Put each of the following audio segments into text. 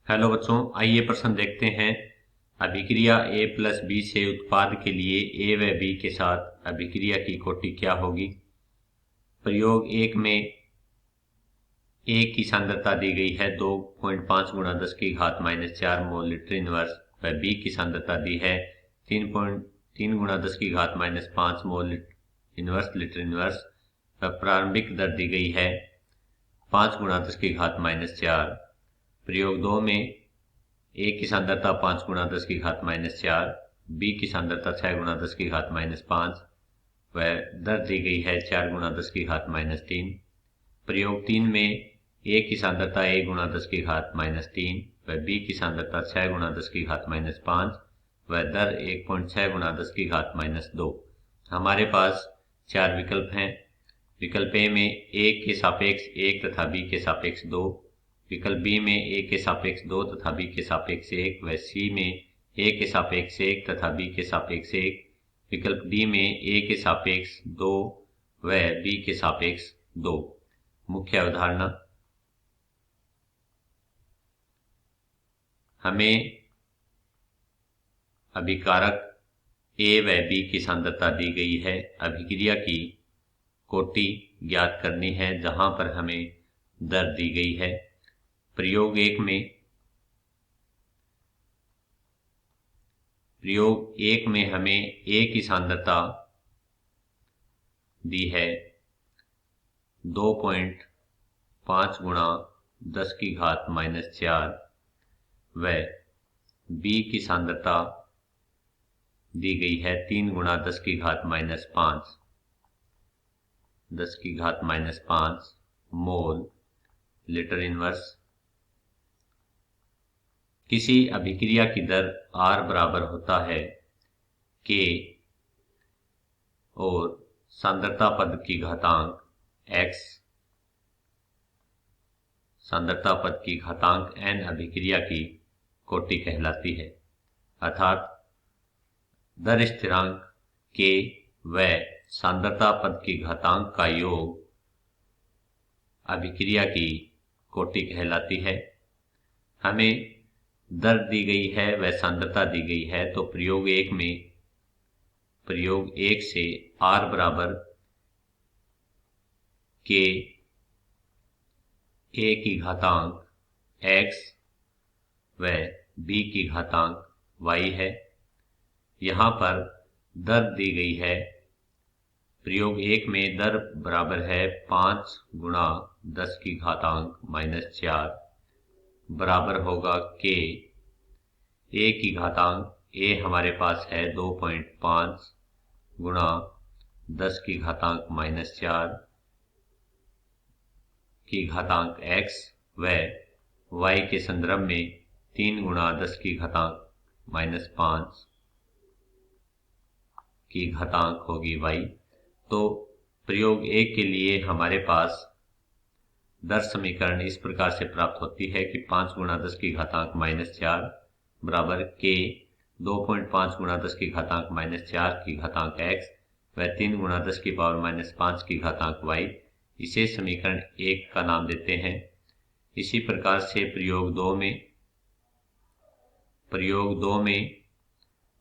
Hello बच्चों, आइए प्रश्न देखते हैं। अभिक्रिया A प्लस बी से उत्पाद के लिए A व B के साथ अभिक्रिया की कोटि क्या होगी। प्रयोग एक में A की सांद्रता दी गई है 2.5 गुणा 10 की घात माइनस 4 मोल लीटर इनवर्स व B की सांद्रता दी है 3.3 गुणा 10 की घात minus 5 mole inverse litre inverse व प्रारंभिक दर दी गई है 5 गुणा 10 की घात माइनस 4। प्रयोग दो में ए की सांद्रता 5 गुणा 10 की घात माइनस 4, बी की सांद्रता 6 गुणा 10 की घात माइनस 5 व दर दी गई है 4 गुणा 10 की घात माइनस 3। प्रयोग 3 में ए की सांद्रता 1 गुणा 10 की घात माइनस 3 व बी की सांद्रता 6 गुणा 10 की घात माइनस 5 व दर 1.6 गुणा 10 की घात माइनस 2। हमारे पास चार विकल्प हैं। विकल्प ए में ए के सापेक्ष 1 तथा बी के सापेक्ष 2, विकल्प बी में ए के सापेक्ष 2 तथा बी के सापेक्ष 1 व सी में ए के सापेक्ष 1 तथा बी के सापेक्ष 1, विकल्प डी में ए के सापेक्ष 2 व बी के सापेक्ष 2। मुख्य अवधारणा, हमें अभिकारक ए व बी की सांद्रता दी गई है। अभिक्रिया की कोटि ज्ञात करनी है जहां पर हमें दर दी गई है। प्रयोग एक में हमें ए की सांद्रता दी है 2.5 गुणा 10 की घात माइनस 4 व बी की सांद्रता दी गई है 3 गुणा 10 की घात माइनस 5 मोल लीटर इनवर्स। किसी अभिक्रिया की दर R बराबर होता है K और सांद्रता पद की घातांक X, सांद्रता पद की घातांक N अभिक्रिया की कोटि कहलाती है। अर्थात दर स्थिरांक K व सांद्रता पद की घातांक का योग अभिक्रिया की कोटि कहलाती है। हमें दर दी गई है व सांद्रता दी गई है, तो प्रयोग एक से R बराबर K A की घातांक X व B की घातांक Y है। यहाँ पर दर दी गई है। प्रयोग एक में दर बराबर है 5 गुणा 10 की घातांक माइनस 4 बराबर होगा K A की घातांक A हमारे पास है 2.5 गुणा 10 की घातांक माइनस 4 की घातांक X व Y के संदर्भ में 3 गुणा 10 की घातांक माइनस 5 की घातांक होगी Y। तो प्रयोग एक के लिए हमारे पास दर समीकरण इस प्रकार से प्राप्त होती है कि 5 गुणा 10 की घातांक माइनस 4 बराबर K 2.5 गुणा 10 की घातांक माइनस 4 की घातांक X व 3 गुणा 10 की पावर माइनस 5 की घातांक Y। इसे समीकरण एक का नाम देते हैं। इसी प्रकार से प्रयोग दो में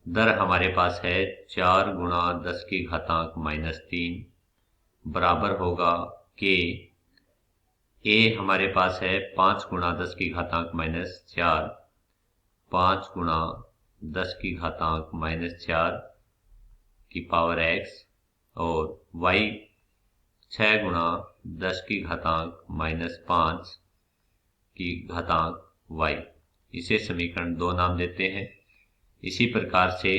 दर हमारे पास है 4 गुणा 10 की घातांक माइनस 3 बराबर होगा K A हमारे पास है 5 गुणा 10 की घातांक माइनस 4, 5 गुणा 10 की घातांक माइनस 4 की पावर X और Y 6 गुणा 10 की घातांक माइनस 5 की घातांक Y। इसे समीकरण 2 नाम देते हैं। इसी प्रकार से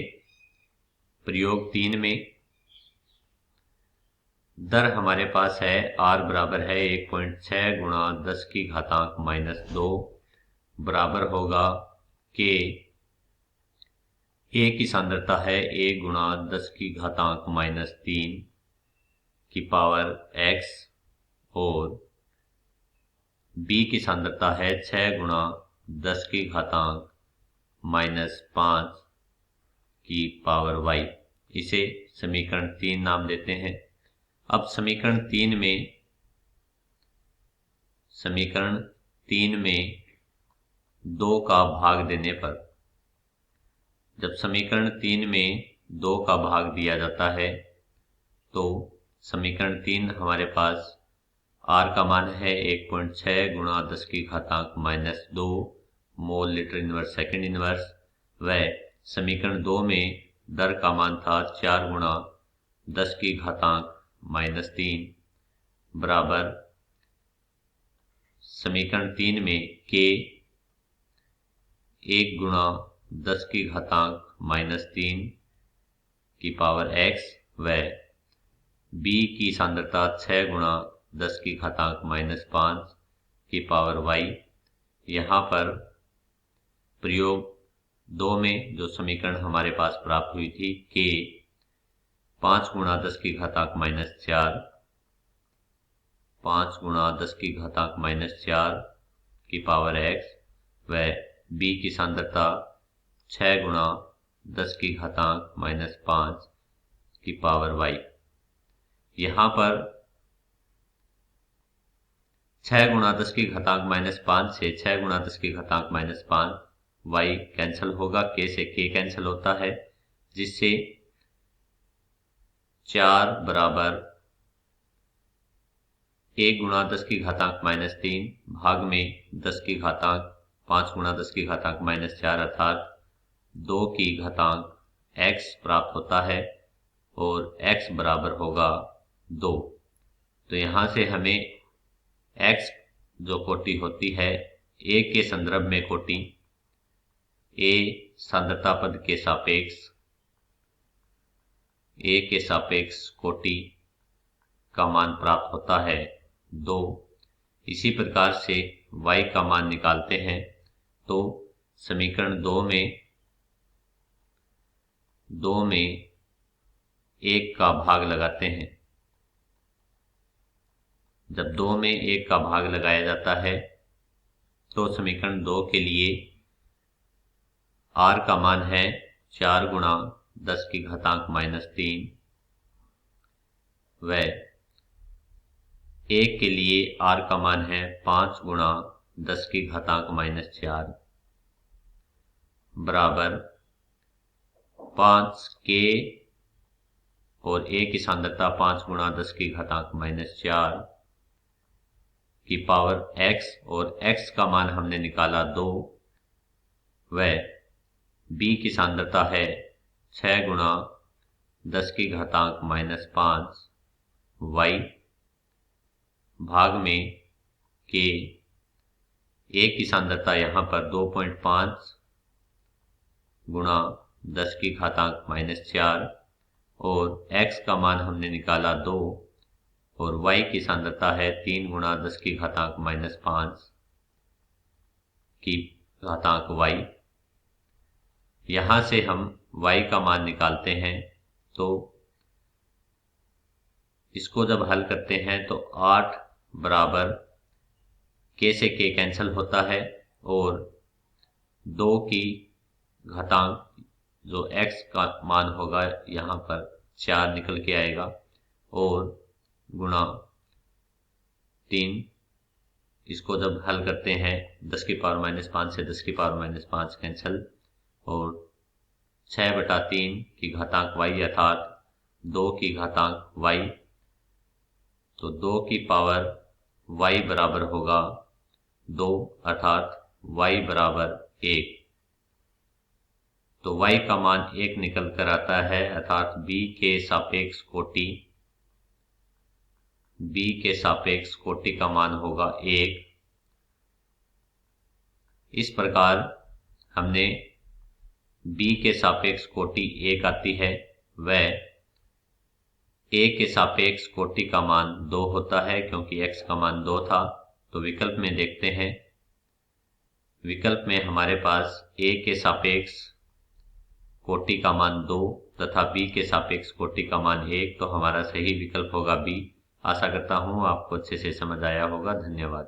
प्रयोग 3 में दर हमारे पास है R बराबर है 1.6 गुणा 10 की घातांक माइनस 2 बराबर होगा K A की सांद्रता है 1 गुणा 10 की घातांक माइनस 3 की पावर X और B की सांद्रता है 6 गुणा 10 की घातांक माइनस 5 की पावर Y। इसे समीकरण 3 नाम देते हैं। अब समीकरण तीन में 2 का भाग देने पर। जब समीकरण 3 में 2 का भाग दिया जाता है तो समीकरण 3 हमारे पास R का मान है 1.6 गुणा 10 की घातांक -2 mole litre inverse second inverse, व समीकरण 2 में दर का मान था 4 गुणा 10 की घातांक -3 बराबर समीकरण 3 में K 1 गुणा 10 की घातांक -3 की पावर x व B की सांद्रता 6 गुणा 10 की घातांक -5 की पावर y। यहाँ पर प्रयोग 2 में जो समीकरण हमारे पास प्राप्त हुई थी K 5 गुणा 10 की घातांक -4, 5 गुणा 10 की घातांक -4 की पावर x व B की सांद्रता 6 गुणा 10 की घातांक -5 की पावर y। यहाँ पर 6 गुणा 10 की घातांक -5 से 6 गुणा 10 की घातांक -5 y कैंसिल होगा, k से k कैंसिल होता है, जिससे 4 बराबर 1 गुणा 10 की घातांक -3 भाग में 10 की घातांक 5 गुणा 10 की घातांक -4 अर्थात 2 की घातांक x प्राप्त होता है और x बराबर होगा 2। तो यहाँ से हमें x जो कोटि होती है a के संदर्भ में कोटि a सांद्रता पद के सापेक्ष कोटि का मान प्राप्त होता है 2। इसी प्रकार से y का मान निकालते हैं तो समीकरण 2 में 1 का भाग लगाते हैं। जब 2 में 1 का भाग लगाया जाता है तो समीकरण 2 के लिए R का मान है 4 गुणा 10 की घातांक -3 व 1 के लिए R का मान है 5 गुणा 10 की घातांक -4 बराबर 5K और A की सांद्रता 5 गुणा 10 की घातांक -4 की पावर x और x का मान हमने निकाला 2 व B की सांद्रता है 6 गुणा 10 की घातांक -5 y भाग में K। A की सांद्रता यहाँ पर 2.5 गुणा 10 की घातांक -4 और x का मान हमने निकाला 2 और y की सांद्रता है 3 गुणा 10 की घातांक -5 की घातांक y। यहाँ से हम y का मान निकालते हैं तो इसको जब हल करते हैं तो 8 बराबर k से k कैंसिल होता है और 2 की घातांक जो x का मान होगा यहाँ पर 4 निकल के आएगा और गुणा 3। इसको जब हल करते हैं 10 की पावर -5 से 10 की पावर -5 कैंसिल और 6/3 की घातांक y अर्थात 2 की घातांक y। तो 2 की पावर y बराबर होगा 2 अर्थात y बराबर 1। तो y का मान 1 निकल कर आता है अर्थात b के सापेक्ष कोटि का मान होगा 1। इस प्रकार हमने b के सापेक्ष कोटि 1 आती है व a के सापेक्ष कोटि का मान 2 होता है क्योंकि x का मान 2 था। तो विकल्प में देखते हैं, विकल्प में हमारे पास a के सापेक्ष कोटि का मान 2 तथा b के सापेक्ष कोटि का मान 1, तो हमारा सही विकल्प होगा b। आशा करता हूँ आपको अच्छे से समझ आया होगा। धन्यवाद।